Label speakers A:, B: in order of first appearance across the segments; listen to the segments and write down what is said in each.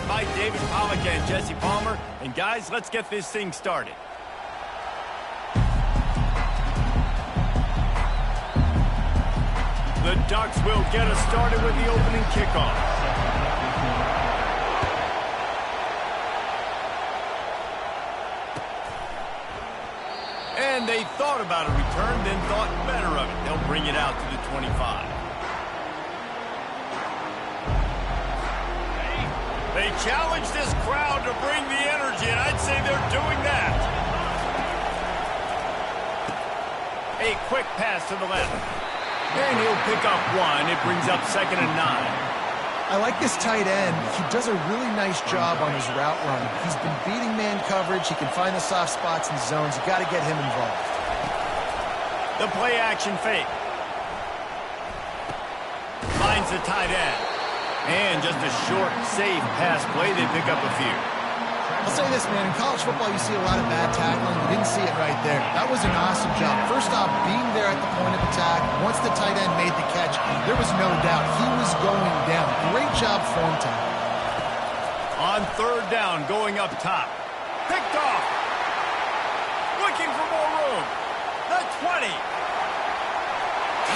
A: by David Pollack and Jesse Palmer. And guys, let's get this thing started. The Ducks will get us started with the opening kickoff. And they thought about a return, then thought better of it. They'll bring it out to the 25. They challenge this crowd to bring the energy, and I'd say they're doing that. A quick pass to the left. And he'll pick up one. It brings up 2nd and 9.
B: I like this tight end. He does a really nice job on his route run. He's been beating man coverage. He can find the soft spots and zones. You got to get him involved.
A: The play action fake. Finds the tight end. And just a short, safe pass play. They pick up a few.
B: I'll say this, man. In college football, you see a lot of bad tackling. You didn't see it right there. That was an awesome job. First off, being there at the point of attack. Once the tight end made the catch, there was no doubt he was going down. Great job form time.
A: On 3rd down, going up top. Picked off. Looking for more room. The 20.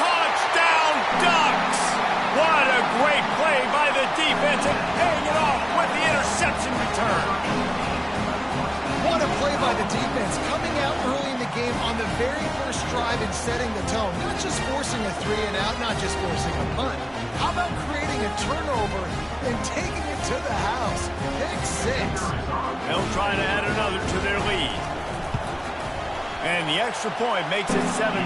A: Touchdown, Ducks! What a great play by the defense and paying it off with the interception return.
B: What a play by the defense, coming out early in the game on the very first drive and setting the tone. Not just forcing a 3 and out, not just forcing a punt. How about creating a turnover and taking it to the house? Pick 6.
A: They'll try to add another to their lead. And the extra point makes it 7-0.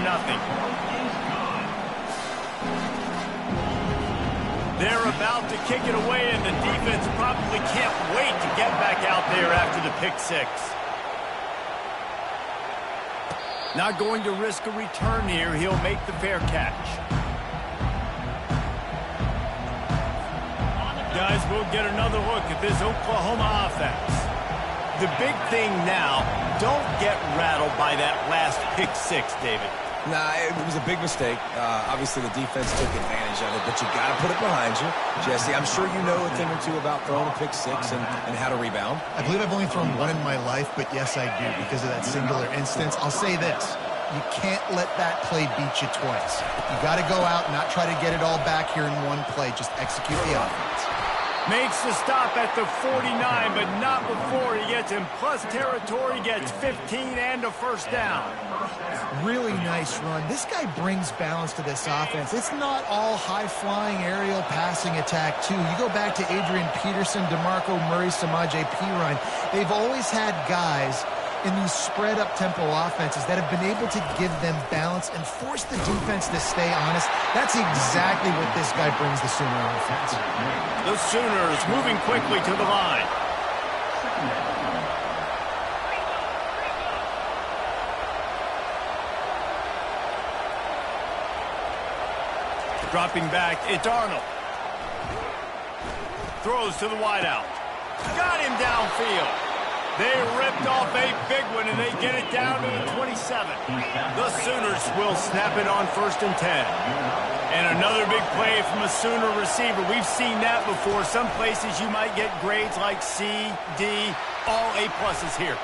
A: They're about to kick it away, and the defense probably can't wait to get back out there after the pick 6. Not going to risk a return here. He'll make the fair catch. Guys, we'll get another look at this Oklahoma offense. The big thing now, don't get rattled by that last pick 6, David.
C: Nah, it was a big mistake. Obviously, the defense took advantage of it, but you got to put it behind you. Jesse, I'm sure you know a thing or two about throwing a pick 6 and how to rebound.
B: I believe I've only thrown one in my life, but yes, I do because of that singular instance. I'll say this. You can't let that play beat you twice. You got to go out and not try to get it all back here in one play. Just execute the offense.
A: Makes the stop at the 49, but not before he gets in plus territory, gets 15 and a first down.
B: Really nice run. This guy brings balance to this offense. It's not all high-flying aerial passing attack, too. You go back to Adrian Peterson, DeMarco Murray, Samaje Perine. They've always had guys in these spread-up tempo offenses that have been able to give them balance and force the defense to stay honest. That's exactly what this guy brings the Sooner offense.
A: The Sooners moving quickly to the line. Dropping back, it's Arnold. Throws to the wideout. Got him downfield. They ripped off a big one, and they get it down to the 27. The Sooners will snap it on 1st and 10. And another big play from a Sooner receiver. We've seen that before. Some places you might get grades like C, D, all A-pluses here.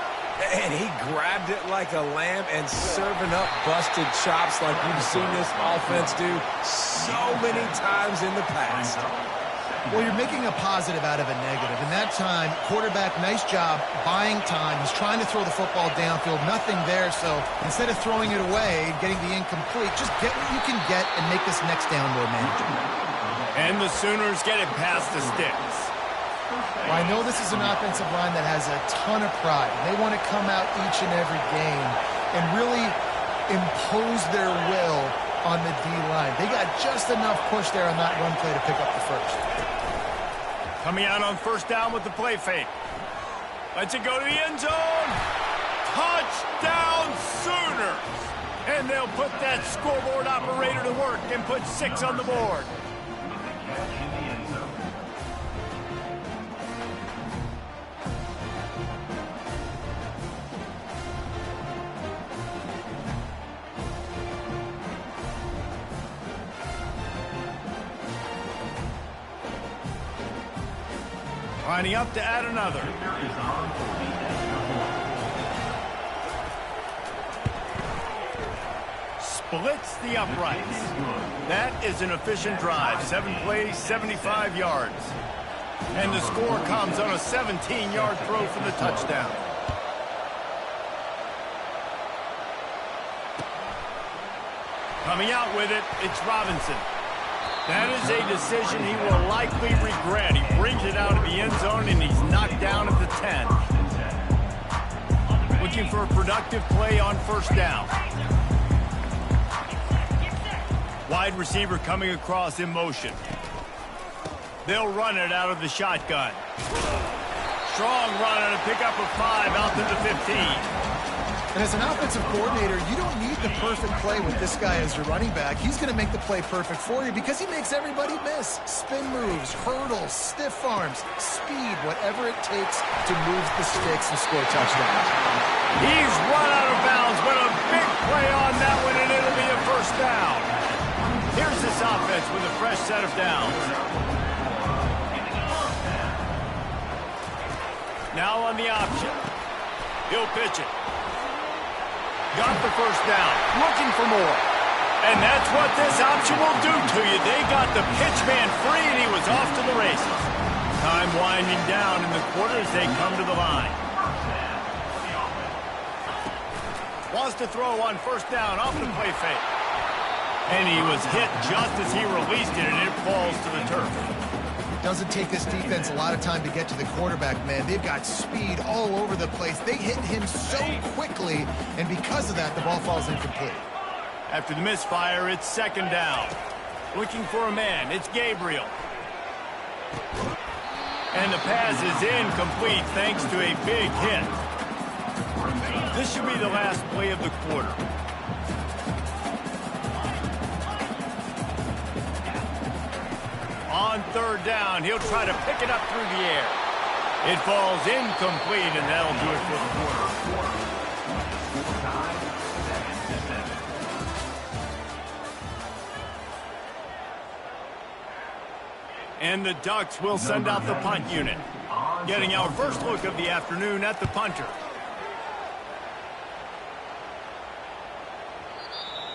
C: And he grabbed it like a lamb and serving up busted chops like you've seen this offense do so many times in the past.
B: Well, you're making a positive out of a negative. In that time, quarterback, nice job buying time. He's trying to throw the football downfield. Nothing there, so instead of throwing it away, getting the incomplete, just get what you can get and make this next down more manageable.
A: And the Sooners get it past the sticks.
B: Well, I know this is an offensive line that has a ton of pride. They want to come out each and every game and really impose their will on the D-line. They got just enough push there on that run play to pick up the first.
A: Coming out on 1st down with the play fake. Lets it go to the end zone. Touchdown Sooners! And they'll put that scoreboard operator to work and put 6 on the board. Lining up to add another. Splits the uprights. That is an efficient drive. 7 plays, 75 yards. And the score comes on a 17-yard throw for the touchdown. Coming out with it, it's Robinson. That is a decision he will likely regret. He brings it out of the end zone, and he's knocked down at the 10. Looking for a productive play on first down. Wide receiver coming across in motion. They'll run it out of the shotgun. Strong run and a pickup of 5 out to the 15.
B: And as an offensive coordinator, you don't need the perfect play with this guy as your running back. He's going to make the play perfect for you because he makes everybody miss. Spin moves, hurdles, stiff arms, speed, whatever it takes to move the sticks and score touchdowns.
A: He's run out of bounds, but a big play on that one, and it'll be a first down. Here's this offense with a fresh set of downs. Now on the option. He'll pitch it. Got the first down. Looking for more. And that's what this option will do to you. They got the pitch man free, and he was off to the races. Time winding down in the quarter as they come to the line. Wants to throw on first down off the play fake. And he was hit just as he released it, and it falls to the turf.
B: Doesn't take this defense a lot of time to get to the quarterback, man. They've got speed all over the place. They hit him so quickly, and because of that, the ball falls incomplete.
A: After the misfire, it's second down. Looking for a man. It's Gabriel. And the pass is incomplete thanks to a big hit. This should be the last play of the quarter. On third down, he'll try to pick it up through the air. It falls incomplete, and that'll do it for the quarter. And the Ducks will send out the punt unit. Getting our first look of the afternoon at the punter.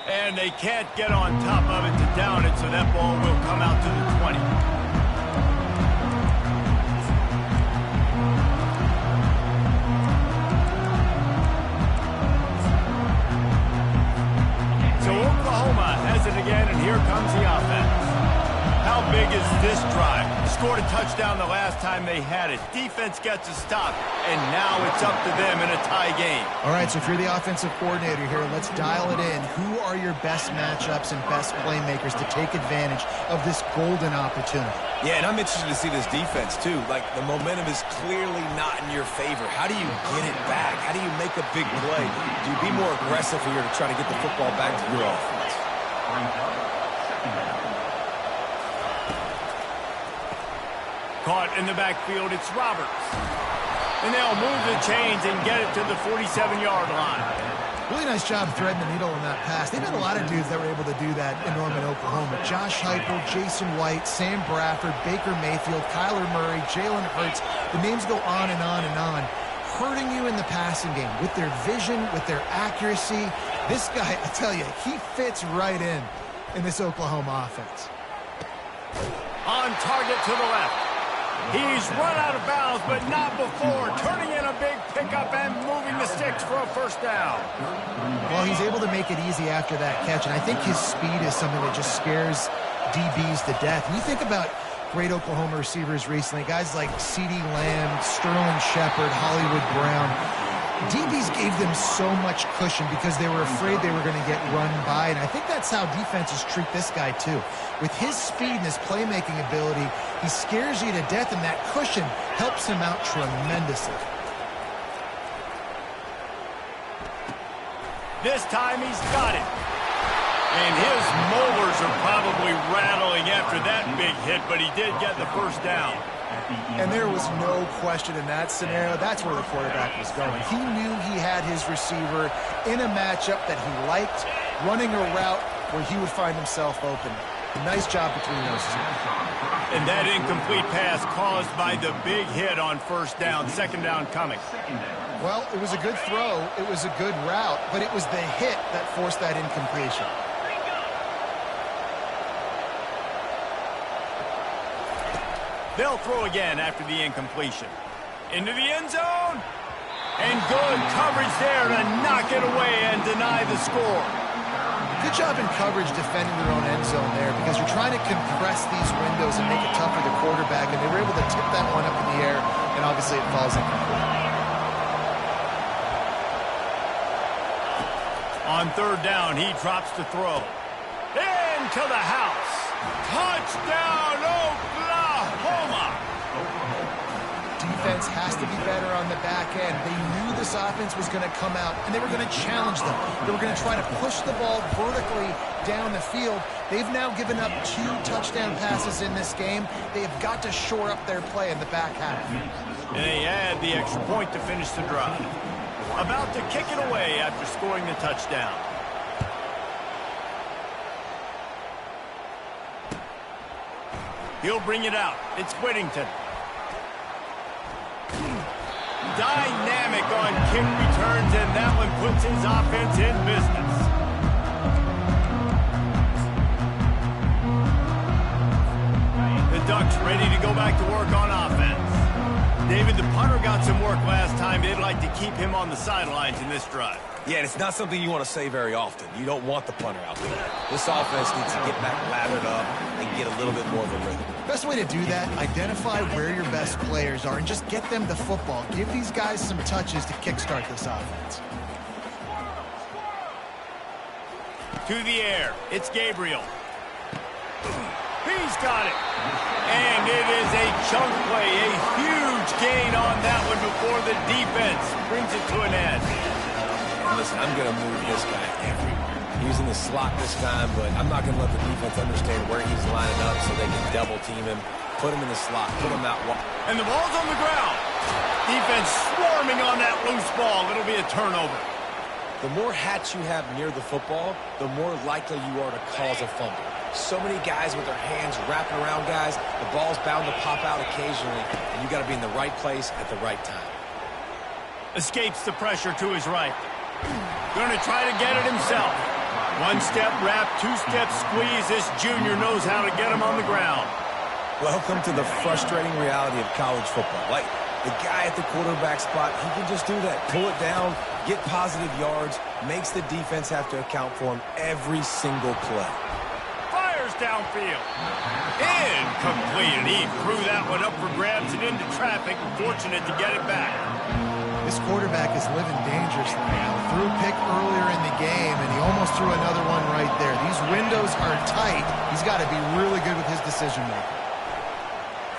A: And they can't get on top of it to down it, so that ball will come out to the 20. So Oklahoma has it again, and here comes the offense. How big is this drive? Scored a touchdown the last time they had it. Defense gets a stop, and now it's up to them in a tie game.
B: All right, so if you're the offensive coordinator here, let's dial it in. Who are your best matchups and best playmakers to take advantage of this golden opportunity?
C: Yeah, and I'm interested to see this defense, too. Like, the momentum is clearly not in your favor. How do you get it back? How do you make a big play? Do you be more aggressive here to try to get the football back to your offense?
A: Caught in the backfield, it's Roberts. And they'll move the chains and get it to the 47-yard line.
B: Really nice job threading the needle on that pass. They've had a lot of dudes that were able to do that in Norman, Oklahoma. Josh Heupel, Jason White, Sam Bradford, Baker Mayfield, Kyler Murray, Jalen Hurts. The names go on and on and on. Hurting you in the passing game with their vision, with their accuracy. This guy, I tell you, he fits right in this Oklahoma offense.
A: On target to the left. He's run out of bounds, but not before. Turning in a big pickup and moving the sticks for a first down.
B: Well, he's able to make it easy after that catch, and I think his speed is something that just scares DBs to death. When you think about great Oklahoma receivers recently, guys like CeeDee Lamb, Sterling Shepard, Hollywood Brown, DBs gave them so much cushion because they were afraid they were going to get run by, and I think that's how defenses treat this guy too. With his speed and his playmaking ability, he scares you to death, and that cushion helps him out tremendously.
A: This time he's got it. And his molars are probably rattling after that big hit, but he did get the first down.
B: And there was no question in that scenario. That's where the quarterback was going. He knew he had his receiver in a matchup that he liked, running a route where he would find himself open. A nice job between those two.
A: And that incomplete pass caused by the big hit on first down. Second down coming.
B: Well, it was a good throw. It was a good route, but it was the hit that forced that incompletion.
A: They'll throw again after the incompletion. Into the end zone. And good coverage there to knock it away and deny the score.
B: Good job in coverage defending their own end zone there, because you're trying to compress these windows and make it tough for the quarterback, and they were able to tip that one up in the air, and obviously it falls incomplete.
A: On third down, he drops to throw. Into the house. Touchdown, Oklahoma!
B: Defense has to be better on the back end. They knew this offense was going to come out, and they were going to challenge them. They were going to try to push the ball vertically down the field. They've now given up 2 touchdown passes in this game. They have got to shore up their play in the back half.
A: And they add the extra point to finish the drive. About to kick it away after scoring the touchdown. He'll bring it out. It's Whittington. Dynamic on kick returns, and that one puts his offense in business. The Ducks ready to go back to work on offense. David, the punter got some work last time. They'd like to keep him on the sidelines in this drive.
C: Yeah, and it's not something you want to say very often. You don't want the punter out there. This offense needs to get back lathered up and get a little bit more of a rhythm.
B: Best way to do that, identify where your best players are and just get them the football. Give these guys some touches to kickstart this offense.
A: To the air, it's Gabriel. He's got it. And it is a chunk play, a huge gain on that one before the defense brings it to an end.
C: Listen, I'm going to move this guy everywhere. He's in the slot this time, but I'm not going to let the defense understand where he's lining up so they can double team him, put him in the slot, put him out wide.
A: And the ball's on the ground. Defense swarming on that loose ball. It'll be a turnover.
C: The more hats you have near the football, the more likely you are to cause a fumble. So many guys with their hands wrapping around guys, the ball's bound to pop out occasionally, and you got to be in the right place at the right time.
A: Escapes the pressure to his right. Going to try to get it himself. One step wrap, 2-step squeeze. This junior knows how to get him on the ground.
C: Welcome to the frustrating reality of college football. Like, the guy at the quarterback spot, he can just do that. Pull it down, get positive yards, makes the defense have to account for him every single play.
A: Fires downfield. Incomplete, and he threw that one up for grabs and into traffic. Fortunate to get it back.
B: This quarterback is living dangerously now. Threw a pick earlier in the game, and he almost threw another one right there. These windows are tight. He's got to be really good with his decision-making.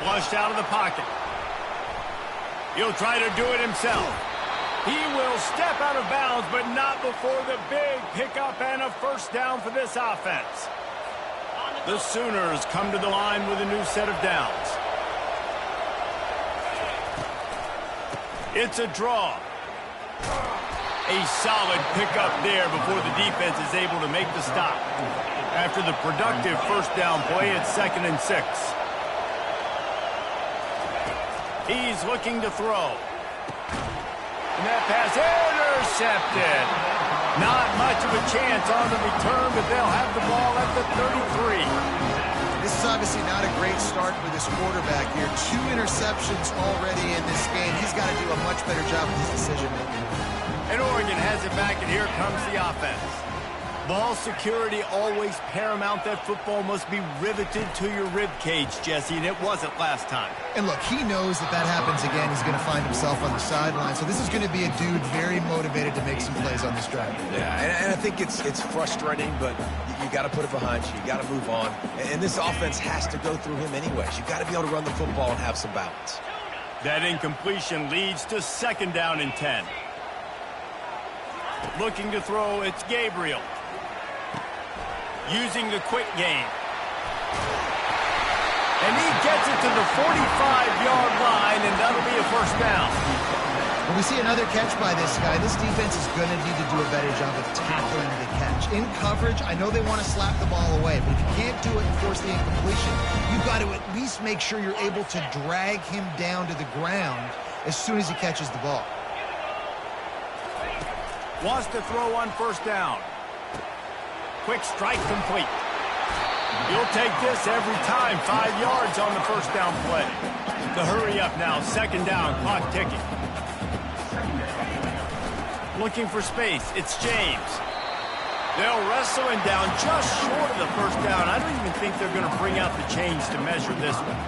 A: Flushed out of the pocket. He'll try to do it himself. He will step out of bounds, but not before the big pickup and a first down for this offense. The Sooners come to the line with a new set of downs. It's a draw. A solid pickup there before the defense is able to make the stop. After the productive first down play, it's 2nd and 6. He's looking to throw. And that pass intercepted. Not much of a chance on the return, but they'll have the ball at the 33.
B: This is obviously not a great start for this quarterback here. 2 interceptions already in this game. He's got to do a much better job with his decision-making.
A: And Oregon has it back, and here comes the offense. Ball security always paramount. That football must be riveted to your rib cage, Jesse, and it wasn't last time.
B: And look, he knows that happens again. He's going to find himself on the sideline. So this is going to be a dude very motivated to make some plays on this drive.
C: Yeah, and I think it's frustrating, but you got to put it behind you. You got to move on. And this offense has to go through him anyways. You got to be able to run the football and have some balance.
A: That incompletion leads to 2nd down and 10. Looking to throw, it's Gabriel. Using the quick game. And he gets it to the 45-yard line, and that'll be a first down.
B: When we see another catch by this guy, this defense is going to need to do a better job of tackling the catch. In coverage, I know they want to slap the ball away, but if you can't do it and force the incompletion, you've got to at least make sure you're able to drag him down to the ground as soon as he catches the ball.
A: Wants to throw on first down. Quick strike complete. You'll take this every time. 5 yards on the first down play. The hurry up now. Second down. Clock ticking. Looking for space. It's James. They'll wrestle him down just short of the first down. I don't even think they're going to bring out the chains to measure this one.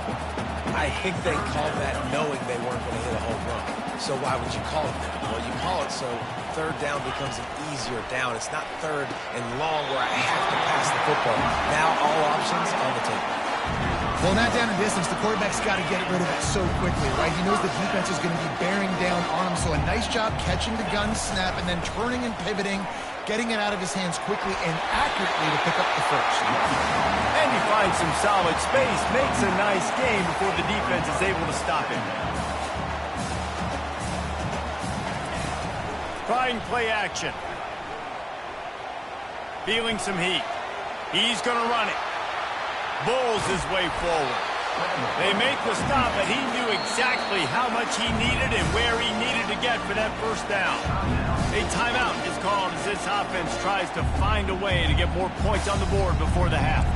C: I think they called that knowing they weren't going to hit a home run. So why would you call it that? Well, you call it so third down becomes an easier down. It's not third and long where I have to pass the football. Now all options on the table.
B: Well, not down in distance, the quarterback's got to get rid of it so quickly, right? He knows the defense is going to be bearing down on him, so a nice job catching the gun snap and then turning and pivoting, getting it out of his hands quickly and accurately to pick up the first.
A: And he finds some solid space, makes a nice game before the defense is able to stop him. Trying play action. Feeling some heat. He's going to run it. Bulls his way forward. They make the stop, but he knew exactly how much he needed and where he needed to get for that first down. A timeout is called as this offense tries to find a way to get more points on the board before the half.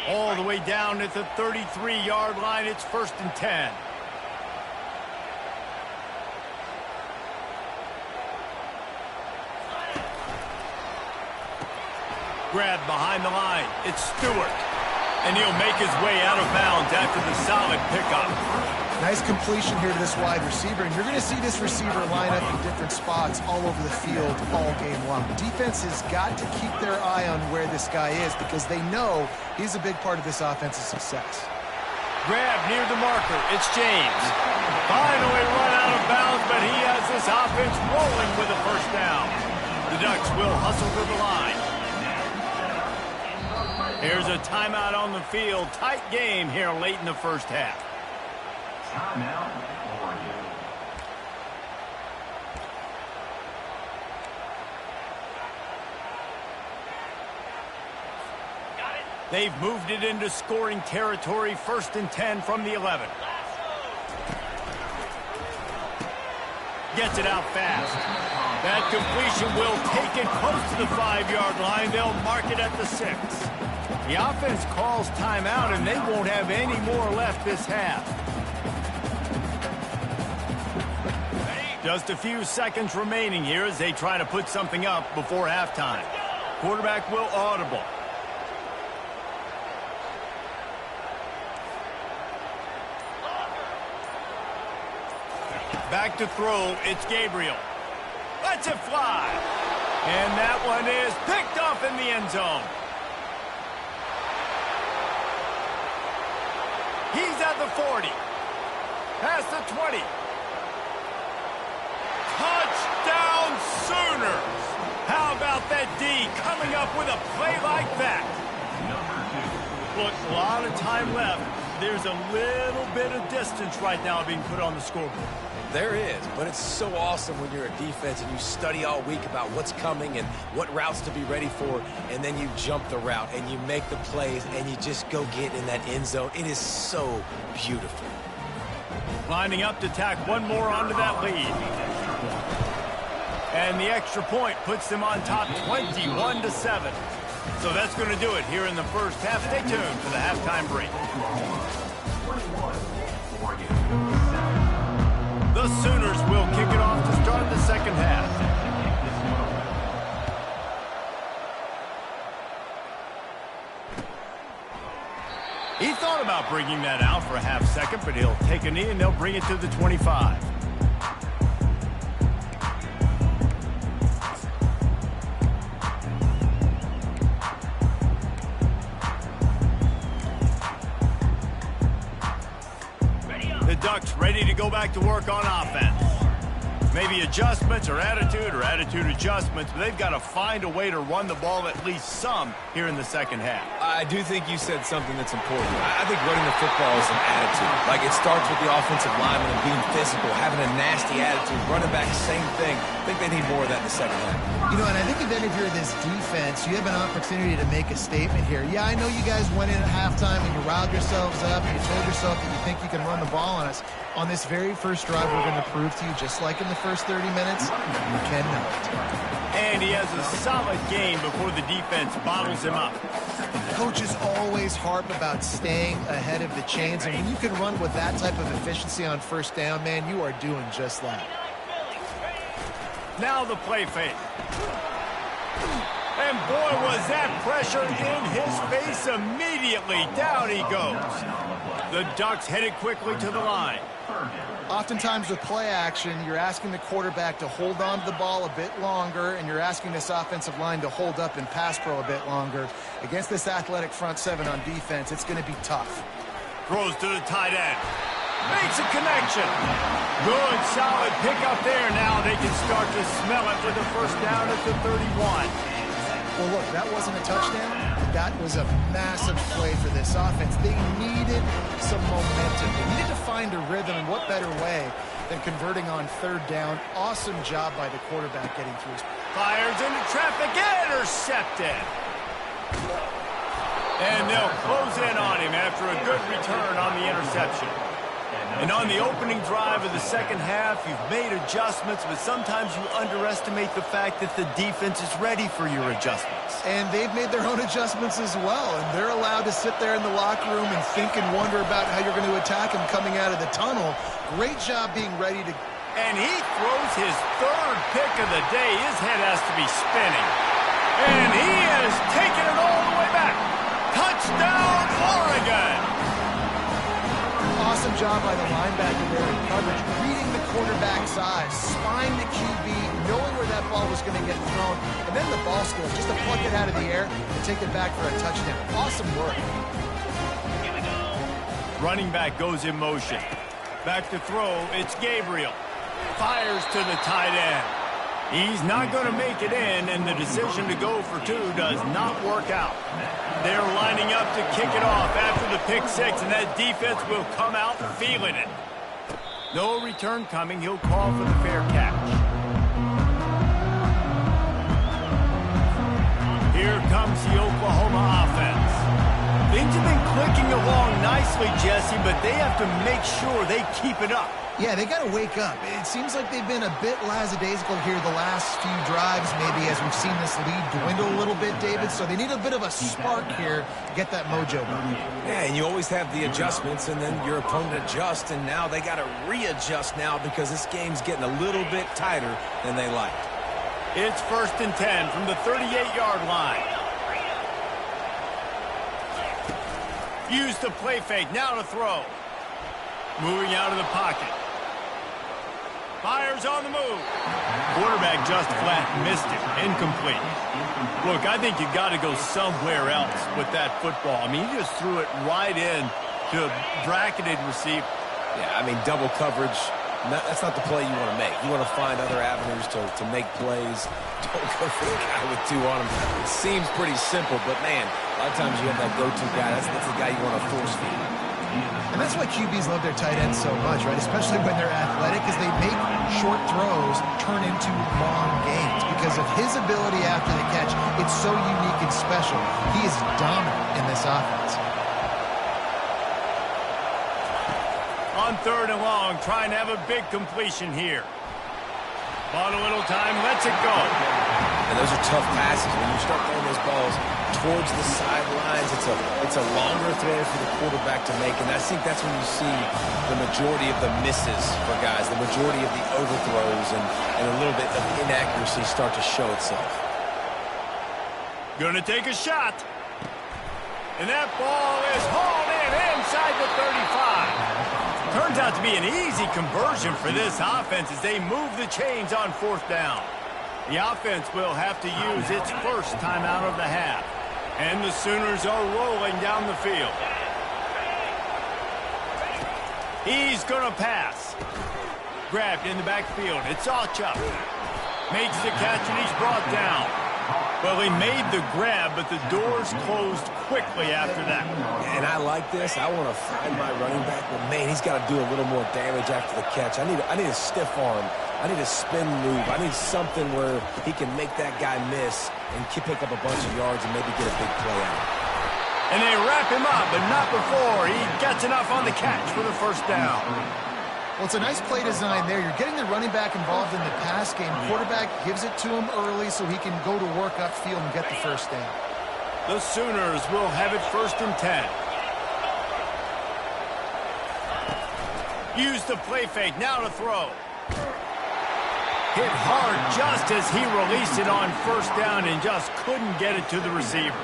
A: All the way down at the 33-yard line, it's 1st and 10. Grab behind the line. It's Stewart. And he'll make his way out of bounds after the solid pickup.
B: Nice completion here to this wide receiver. And you're going to see this receiver line up in different spots all over the field all game long. Defense has got to keep their eye on where this guy is because they know he's a big part of this offense's success.
A: Grab near the marker. It's James. Finally run out of bounds, but he has this offense rolling with a first down. The Ducks will hustle to the line. Here's a timeout on the field. Tight game here late in the first half. They've moved it into scoring territory. 1st and 10 from the 11. Gets it out fast. That completion will take it close to the 5-yard line. They'll mark it at the 6. The offense calls timeout, and they won't have any more left this half. Just a few seconds remaining here as they try to put something up before halftime. Quarterback will audible. Back to throw, it's Gabriel. Lets it fly. And that one is picked off in the end zone. He's at the 40. Past the 20. Touchdown Sooners. How about that D coming up with a play like that? Look, a lot of time left. There's a little bit of distance right now being put on the scoreboard.
C: There is, but it's so awesome when you're a defense and you study all week about what's coming and what routes to be ready for, and then you jump the route and you make the plays and you just go get in that end zone. It is so beautiful.
A: Lining up to tack one more onto that lead. And the extra point puts them on top 21-7. So that's going to do it here in the first half. Stay tuned for the halftime break. The Sooners will kick it off to start the second half. He thought about bringing that out for a half second, but he'll take a knee and they'll bring it to the 25. The Ducks ready to go back to work on offense. Maybe adjustments or attitude adjustments, but they've got to find a way to run the ball at least some here in the second half.
C: I do think you said something that's important. I think running the football is an attitude. Like, it starts with the offensive lineman and being physical, having a nasty attitude. Running back, same thing. I think they need more of that in the second half.
B: You know, and I think then if you're this defense, you have an opportunity to make a statement here. Yeah, I know you guys went in at halftime and you riled yourselves up and you told yourself that you think you can run the ball on us. On this very first drive, we're going to prove to you, just like in the first 30 minutes, you cannot.
A: And he has a solid game before the defense bottles him up.
B: Coaches always harp about staying ahead of the chains, and when you can run with that type of efficiency on first down, man, you are doing just that.
A: Now the play fake. And boy, was that pressure in his face immediately. Down he goes. The Ducks headed quickly to the line.
B: Oftentimes with play action, you're asking the quarterback to hold on to the ball a bit longer, and you're asking this offensive line to hold up and pass pro a bit longer. Against this athletic front seven on defense, it's going to be tough.
A: Throws to the tight end. Makes a connection. Good, solid pickup there. Now they can start to smell it with a first down at the 31.
B: Well, look, that wasn't a touchdown. That was a massive play for this offense. They needed some momentum. They needed to find a rhythm, and what better way than converting on third down. Awesome job by the quarterback getting through his...
A: Fires into traffic, intercepted. And they'll close in on him after a good return on the interception. And on the opening drive of the second half, you've made adjustments, but sometimes you underestimate the fact that the defense is ready for your adjustments.
B: And they've made their own adjustments as well, and they're allowed to sit there in the locker room and think and wonder about how you're going to attack them coming out of the tunnel. Great job being ready to...
A: And he throws his third pick of the day. His head has to be spinning. And he has taken it all the way back. Touchdown, Oregon!
B: Awesome job by the linebacker there in coverage, reading the quarterback's eyes, spying the QB, knowing where that ball was going to get thrown, and then the ball skills, just to pluck it out of the air and take it back for a touchdown. Awesome work.
A: Running back goes in motion. Back to throw, it's Gabriel. Fires to the tight end. He's not going to make it in, and the decision to go for two does not work out. They're lining up to kick it off after the pick six, and that defense will come out feeling it. No return coming. He'll call for the fair catch. Here comes the Oklahoma offense. Things have been clicking along nicely, Jesse, but they have to make sure they keep it up.
B: Yeah, they got to wake up. It seems like they've been a bit lackadaisical here the last few drives, maybe, as we've seen this lead dwindle a little bit, David. So they need a bit of a spark here to get that mojo back.
C: Yeah, and you always have the adjustments, and then your opponent adjusts, and now they got to readjust now because this game's getting a little bit tighter than they liked.
A: It's 1st and 10 from the 38-yard line. Use the play fake, now to throw. Moving out of the pocket. Fires on the move. Quarterback just flat missed it. Incomplete. Look, I think you got to go somewhere else with that football. I mean, you just threw it right in to a bracketed receiver.
C: Yeah, I mean, double coverage, that's not the play you want to make. You want to find other avenues to make plays. Don't go for the guy with two on him. It seems pretty simple, but, man, a lot of times you have that go-to guy. That's the guy you want to force feed.
B: And that's why QBs love their tight ends so much, right? Especially when they're athletic, because they make short throws turn into long gains. Because of his ability after the catch, it's so unique and special. He is dominant in this offense.
A: On 3rd and long, trying to have a big completion here. Bought a little time, lets it go.
C: And those are tough passes. When you start throwing those balls towards the sidelines, it's a longer throw for the quarterback to make, and I think that's when you see the majority of the misses for guys, the majority of the overthrows, and a little bit of inaccuracy start to show itself.
A: Gonna take a shot. And that ball is hauled in inside the 35. Turns out to be an easy conversion for this offense as they move the chains on 4th down. The offense will have to use its first timeout of the half. And the Sooners are rolling down the field. He's going to pass. grabbed in the backfield. It's Alchup. Makes the catch, and he's brought down. Well, he made the grab, but the doors closed quickly after that.
C: And I like this. I want to find my running back, but, man, he's got to do a little more damage after the catch. I need a stiff arm. I need a spin move. I need something where he can make that guy miss and pick up a bunch of yards and maybe get a big play out.
A: And they wrap him up, but not before he gets enough on the catch for the first down.
B: Well, it's a nice play design there. You're getting the running back involved in the pass game. Quarterback gives it to him early so he can go to work upfield and get the first down.
A: The Sooners will have it 1st and 10. Use the play fake, now to throw. Hit hard just as he released it on 1st down and just couldn't get it to the receiver.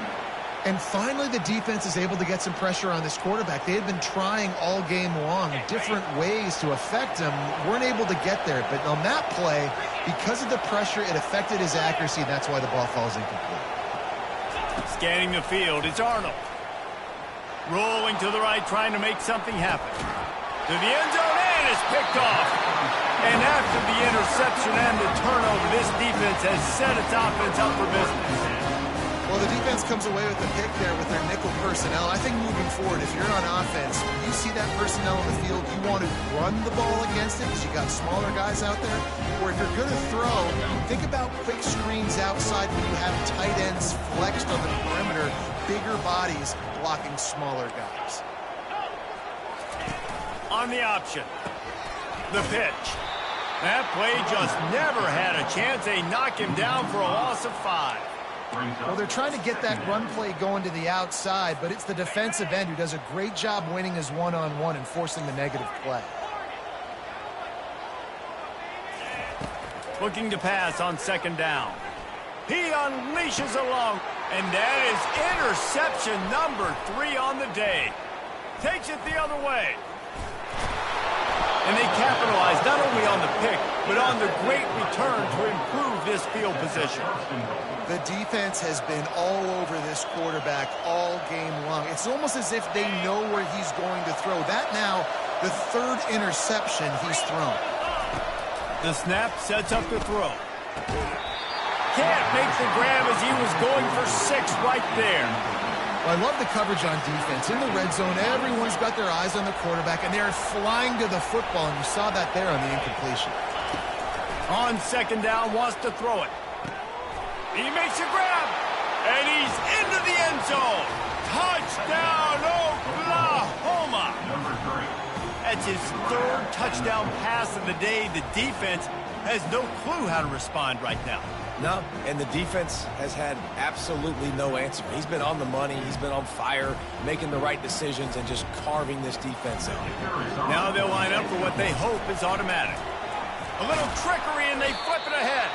B: And finally, the defense is able to get some pressure on this quarterback. They had been trying all game long different ways to affect him. Weren't able to get there. But on that play, because of the pressure, it affected his accuracy. That's why the ball falls incomplete.
A: Scanning the field, it's Arnold. Rolling to the right, trying to make something happen. To the end zone, and it's picked off. And after the interception and the turnover, this defense has set its offense up for business.
B: Well, the defense comes away with the pick there with their nickel personnel. I think moving forward, if you're on offense, when you see that personnel in the field, you want to run the ball against it because you got smaller guys out there. Or if you're going to throw, think about quick screens outside when you have tight ends flexed on the perimeter, bigger bodies blocking smaller guys.
A: On the option, the pitch. That play just never had a chance. They knock him down for a loss of 5.
B: Well, they're trying to get that run play going to the outside, but it's the defensive end who does a great job winning his one-on-one and forcing the negative play.
A: Looking to pass on 2nd down. He unleashes a long, and that is interception number 3 on the day. Takes it the other way. And they capitalize not only on the pick, but on the great return to improve this field position.
B: The defense has been all over this quarterback all game long. It's almost as if they know where he's going to throw. That now, the 3rd interception he's thrown.
A: The snap sets up to throw. Can't make the grab as he was going for 6 right there.
B: Well, I love the coverage on defense. In the red zone, everyone's got their eyes on the quarterback, and they're flying to the football, and you saw that there on the incompletion.
A: On 2nd down, wants to throw it. He makes a grab, and he's into the end zone. Touchdown, Oklahoma! That's his 3rd touchdown pass of the day. The defense has no clue how to respond right now.
C: No, and the defense has had absolutely no answer. He's been on the money. He's been on fire, making the right decisions, and just carving this defense out.
A: Now they'll line up for what they hope is automatic. A little trickery, and they flip it ahead.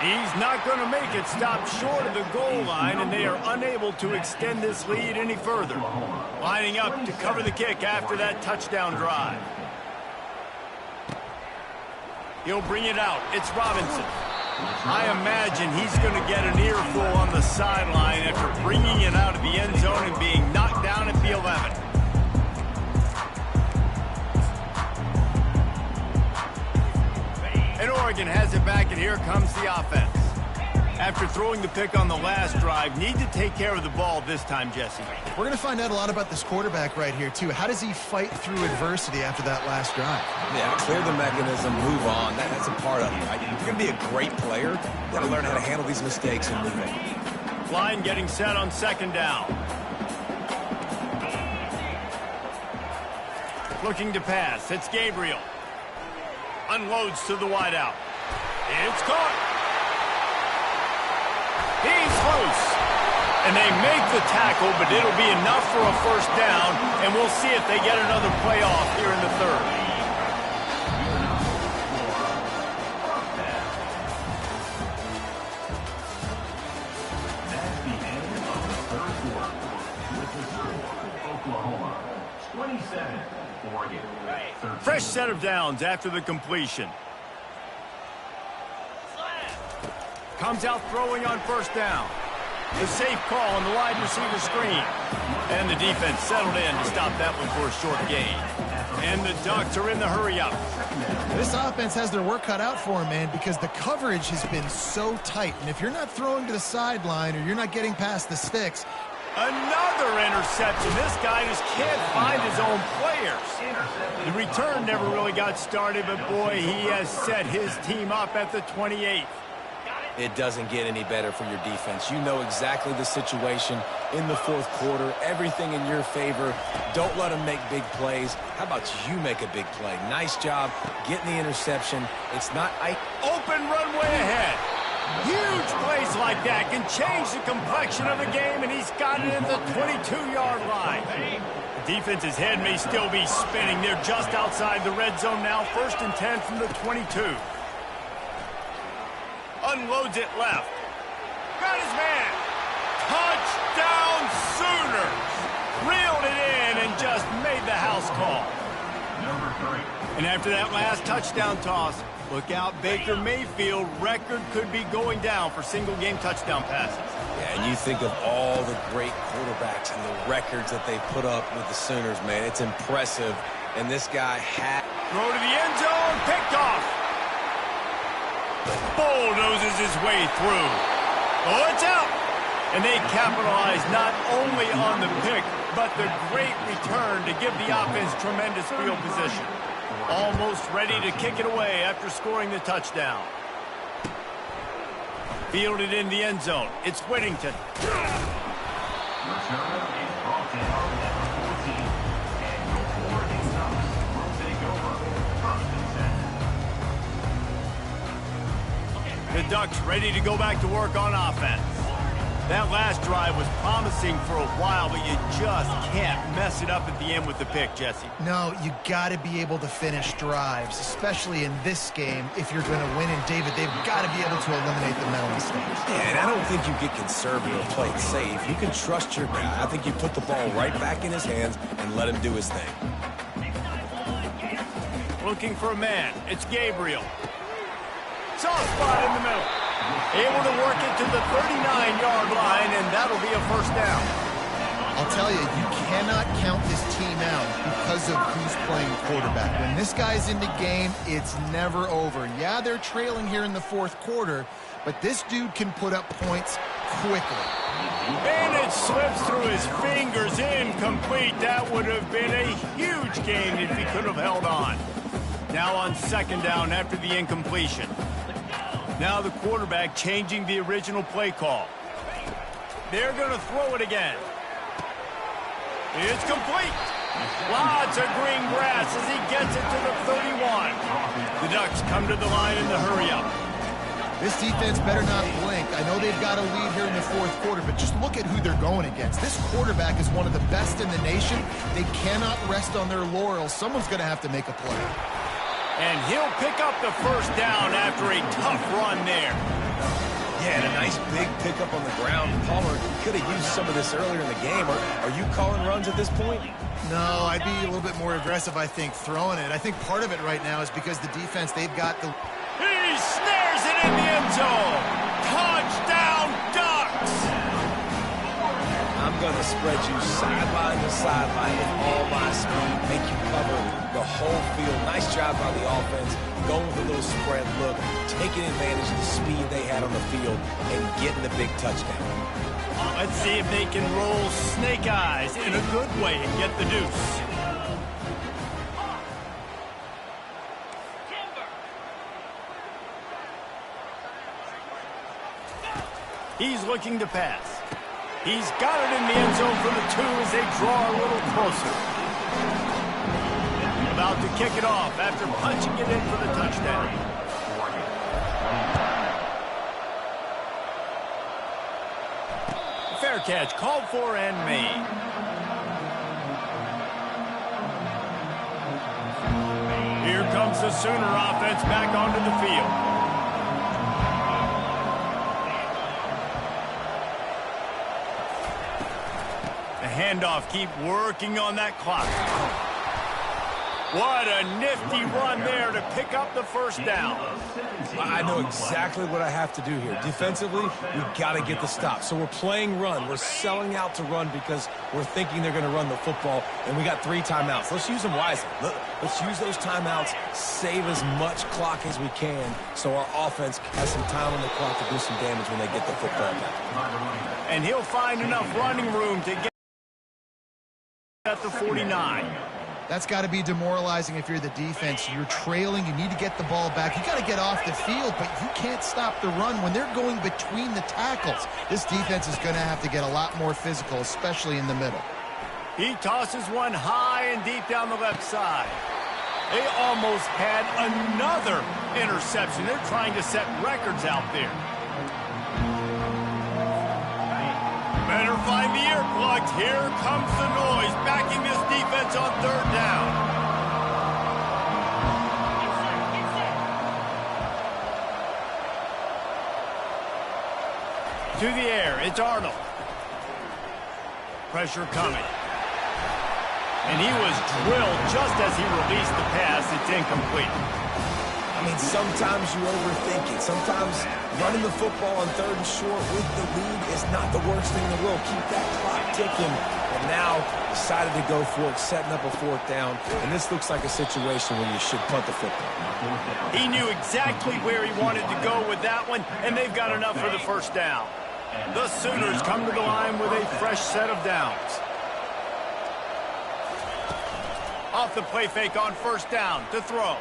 A: He's not going to make it. Stop short of the goal line, and they are unable to extend this lead any further. Lining up to cover the kick after that touchdown drive. He'll bring it out. It's Robinson. I imagine he's going to get an earful on the sideline after bringing it out of the end zone and being knocked down at the 11. And Oregon has it back, and here comes the offense. After throwing the pick on the last drive, need to take care of the ball this time, Jesse.
B: We're going to find out a lot about this quarterback right here, too. How does he fight through adversity after that last drive?
C: Yeah, clear the mechanism, move on. That's a part of it, right? If you're going to be a great player, you got to learn how to handle these mistakes and move on.
A: Line getting set on 2nd down. Looking to pass. It's Gabriel. Unloads to the wideout. It's caught. He's loose. And they make the tackle, but it'll be enough for a 1st down, and we'll see if they get another play off here in the 3rd.
D: That's the end of the 3rd quarter. With the score, Oklahoma 27, Oregon 13.
A: Fresh set of downs after the completion. Comes out throwing on 1st down. The safe call on the wide receiver screen. And the defense settled in to stop that one for a short gain. And the Ducks are in the hurry-up.
B: This offense has their work cut out for them, man, because the coverage has been so tight. And if you're not throwing to the sideline or you're not getting past the sticks.
A: Another interception. This guy just can't find his own players. The return never really got started, but boy, he has set his team up at the 28th.
C: It doesn't get any better for your defense. You know exactly the situation in the fourth quarter. Everything in your favor. Don't let them make big plays. How about you make a big play? Nice job getting the interception. It's not...
A: Open runway ahead. Huge plays like that can change the complexion of the game, and he's got it at the 22-yard line. The defense's head may still be spinning. They're just outside the red zone now. 1st and 10 from the 22. Unloads it left. Got his man. Touchdown Sooners. Reeled it in and just made the house call. And after that last touchdown toss, look out, Baker Mayfield. Record could be going down for single-game touchdown passes.
C: Yeah, and you think of all the great quarterbacks and the records that they put up with the Sooners, man. It's impressive. And this guy had...
A: Throw to the end zone. Picked off. Bulldozes his way through. Oh, it's out. And they capitalize not only on the pick, but the great return to give the offense tremendous field position. Almost ready to kick it away after scoring the touchdown. Fielded in the end zone. It's Whittington. The Ducks ready to go back to work on offense. That last drive was promising for a while, but you just can't mess it up at the end with the pick, Jesse.
B: No, you got to be able to finish drives, especially in this game. If you're going to win, and David, they've got to be able to eliminate the mental mistakes.
C: Yeah, and I don't think you get conservative or play it safe. You can trust your guy. I think you put the ball right back in his hands and let him do his thing.
A: Looking for a man. It's Gabriel. Soft spot in the middle. Able to work it to the 39-yard line, and that'll be a first down.
B: I'll tell you, you cannot count this team out because of who's playing quarterback. When this guy's in the game, it's never over. Yeah, they're trailing here in the fourth quarter, but this dude can put up points quickly.
A: And it slips through his fingers, incomplete. That would have been a huge gain if he could have held on. Now on 2nd down after the incompletion. Now the quarterback changing the original play call. They're going to throw it again. It's complete. Lots of green grass as he gets it to the 31. The Ducks come to the line in the hurry-up.
B: This defense better not blink. I know they've got a lead here in the fourth quarter, but just look at who they're going against. This quarterback is one of the best in the nation. They cannot rest on their laurels. Someone's going to have to make a play.
A: And he'll pick up the first down after a tough run there.
C: Yeah, and a nice big pickup on the ground. Palmer could have used some of this earlier in the game. Are you calling runs at this point?
B: No, I'd be a little bit more aggressive, I think, throwing it. I think part of it right now is because the defense, they've got the...
A: He snares it in the end zone. Touchdown, Ducks!
C: I'm going to spread you sideline to sideline with all my speed, make you cover the whole field. Nice job by the offense, going with a little spread look, taking advantage of the speed they had on the field, and getting the big touchdown.
A: Let's see if they can roll snake eyes in a good way and get the deuce. He's looking to pass. He's got it in the end zone for the 2 as they draw a little closer. About to kick it off after punching it in for the touchdown. Fair catch called for and made. Here comes the Sooner offense back onto the field. Handoff, keep working on that clock. What a nifty run there to pick up the first down.
C: I know exactly what I have to do here. Defensively, we've got to get the stop. So we're playing run. We're selling out to run because we're thinking they're going to run the football, and we got 3 timeouts. Let's use them wisely. Let's use those timeouts, save as much clock as we can so our offense has some time on the clock to do some damage when they get the football back.
A: And he'll find enough running room to get at the 49.
B: That's got to be demoralizing if you're the defense. You're trailing. You need to get the ball back. You got to get off the field, but you can't stop the run when they're going between the tackles. This defense is going to have to get a lot more physical, especially in the middle.
A: He tosses one high and deep down the left side. They almost had another interception. They're trying to set records out there. Better find the earplugs. Here comes the noise, backing this defense on 3rd down. To the air, it's Arnold. Pressure coming. And he was drilled just as he released the pass. It's incomplete.
C: I mean, sometimes you overthink it. Sometimes running the football on 3rd and short with the lead is not the worst thing in the world. Keep that clock ticking. And now decided to go for it, setting up a 4th down. And this looks like a situation where you should punt the football.
A: He knew exactly where he wanted to go with that one, and they've got enough for the 1st down. The Sooners come to the line with a fresh set of downs. Off the play fake on 1st down to throw.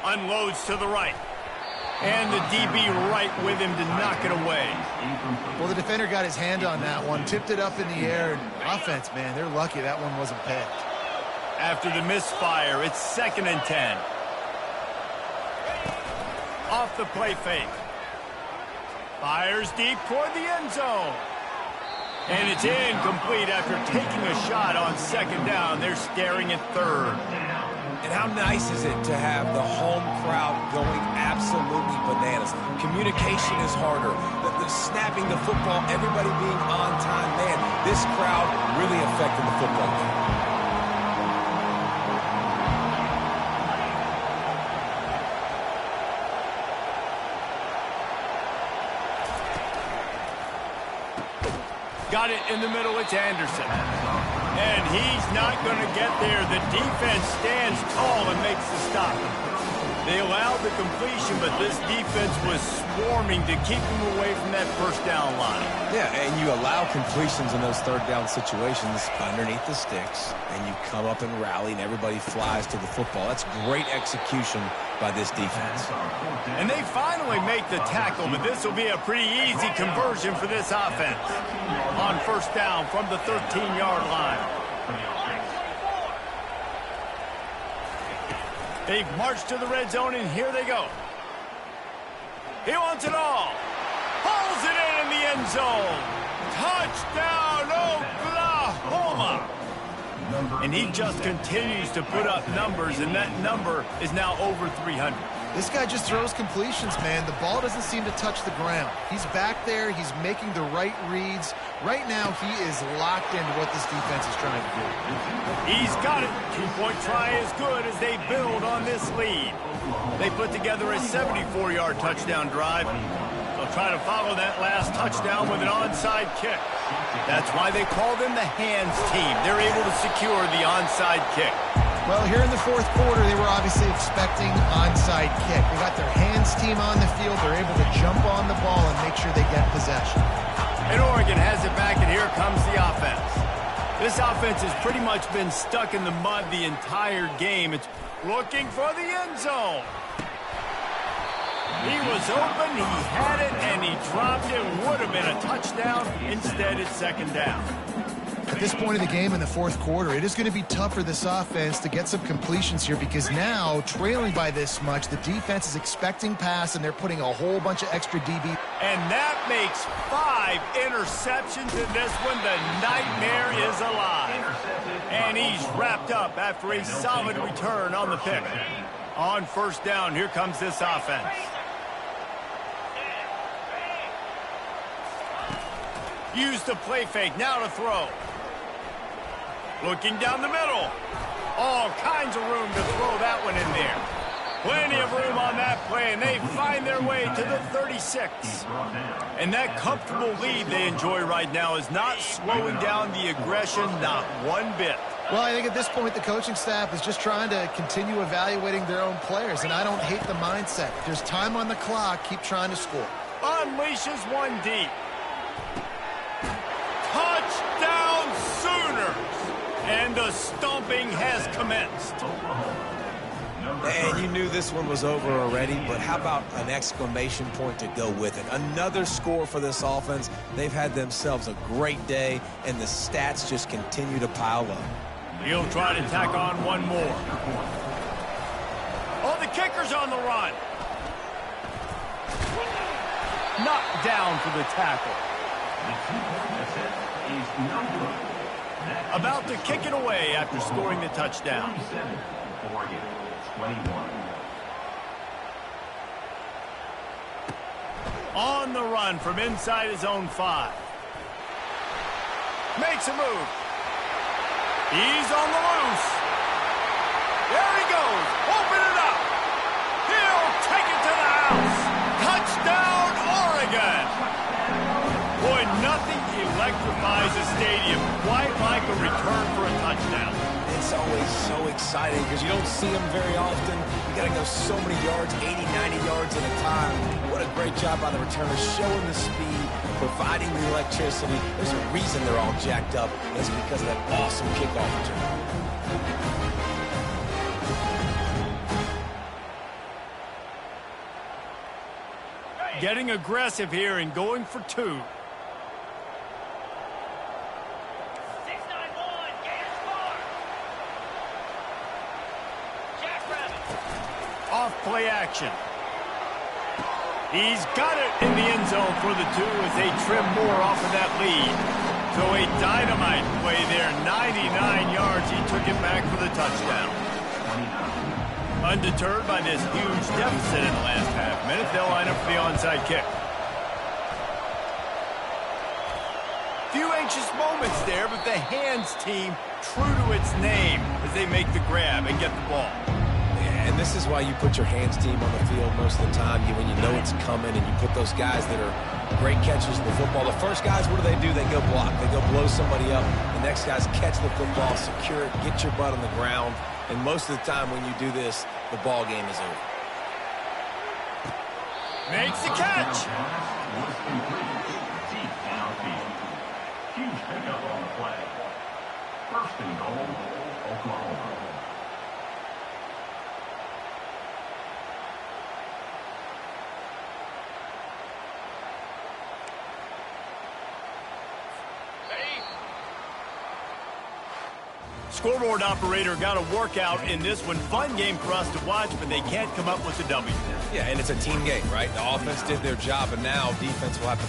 A: Unloads to the right. And the DB right with him to knock it away.
B: Well, the defender got his hand on that one, tipped it up in the air, and offense, man, they're lucky that one wasn't picked.
A: After the misfire, it's 2nd and 10. Off the play fake. Fires deep toward the end zone. And it's incomplete after taking a shot on 2nd down. They're staring at 3rd.
C: And how nice is it to have the home crowd going absolutely bananas? Communication is harder. The snapping the football, everybody being on time. Man, this crowd really affecting the football game.
A: Got it in the middle, it's Anderson. And he's not going to get there. The defense stands tall and makes the stop. They allowed the completion, but this defense was swarming to keep him away from that 1st down line.
C: Yeah, and you allow completions in those 3rd down situations underneath the sticks, and you come up and rally, and everybody flies to the football. That's great execution by this defense.
A: And they finally make the tackle, but this will be a pretty easy conversion for this offense. On 1st down from the 13-yard line. They've marched to the red zone, and here they go. He wants it all. Pulls it in the end zone. Touchdown, Oklahoma. And he just continues to put up numbers, and that number is now over 300.
B: This guy just throws completions, man. The ball doesn't seem to touch the ground. He's back there. He's making the right reads. Right now, he is locked into what this defense is trying to do.
A: He's got it. 2-point try is good as they build on this lead. They put together a 74-yard touchdown drive. They'll try to follow that last touchdown with an onside kick. That's why they call them the hands team. They're able to secure the onside kick.
B: Well, here in the 4th quarter, they were obviously expecting onside kick. They got their hands team on the field. They're able to jump on the ball and make sure they get possession.
A: And Oregon has it back, and here comes the offense. This offense has pretty much been stuck in the mud the entire game. It's looking for the end zone. He was open, he had it, and he dropped it. Would have been a touchdown. Instead, it's 2nd down.
B: At this point in the game in the 4th quarter, it is going to be tough for this offense to get some completions here because now, trailing by this much, the defense is expecting pass, and they're putting a whole bunch of extra DB.
A: And that makes 5 interceptions in this one. The nightmare is alive. And he's wrapped up after a solid return on the pick. On 1st down, here comes this offense. Use the play fake, now to throw. Looking down the middle. All kinds of room to throw one in there. Plenty of room on that play, and they find their way to the 36. And that comfortable lead they enjoy right now is not slowing down the aggression, not one bit.
B: Well, I think at this point the coaching staff is just trying to continue evaluating their own players, and I don't hate the mindset. If there's time on the clock, keep trying to score.
A: Unleashes one deep. Touchdown Sooners! And the stomping has commenced.
C: And you knew this one was over already, but how about an exclamation point to go with it? Another score for this offense. They've had themselves a great day, and the stats just continue to pile up.
A: He'll try to tack on one more. Oh, the kicker's on the run. Knocked down for the tackle. About to kick it away after scoring the touchdown. On the run from inside his own 5. Makes a move. He's on the loose. There he goes. Open it up. He'll take it to the house. Touchdown, Oregon. Boy, nothing electrifies a stadium quite like a return for a touchdown.
C: It's always so exciting because you don't see them very often. You got to go so many yards, 80, 90 yards at a time. What a great job by the returners, showing the speed, providing the electricity. There's a reason they're all jacked up. It's because of that awesome kickoff return.
A: Getting aggressive here and going for 2. Off play action. He's got it in the end zone for the 2 as they trim more off of that lead. So a dynamite play there, 99 yards. He took it back for the touchdown. Undeterred by this huge deficit in the last half minute, they'll line up for the onside kick. Few anxious moments there, but the hands team true to its name as they make the grab and get the ball.
C: And this is why you put your hands team on the field most of the time, when you know it's coming, and you put those guys that are great catchers of the football. The first guys, what do? They go block. They go blow somebody up. The next guys catch the football, secure it, get your butt on the ground. And most of the time when you do this, the ball game is over.
A: Makes the catch.
D: Huge pickup on the play. First and goal, Oklahoma.
A: Scoreboard operator got a workout in this one. Fun game for us to watch, but they can't come up with the W.
C: Yeah, and it's a team game, right? The offense did their job, and now defense will have to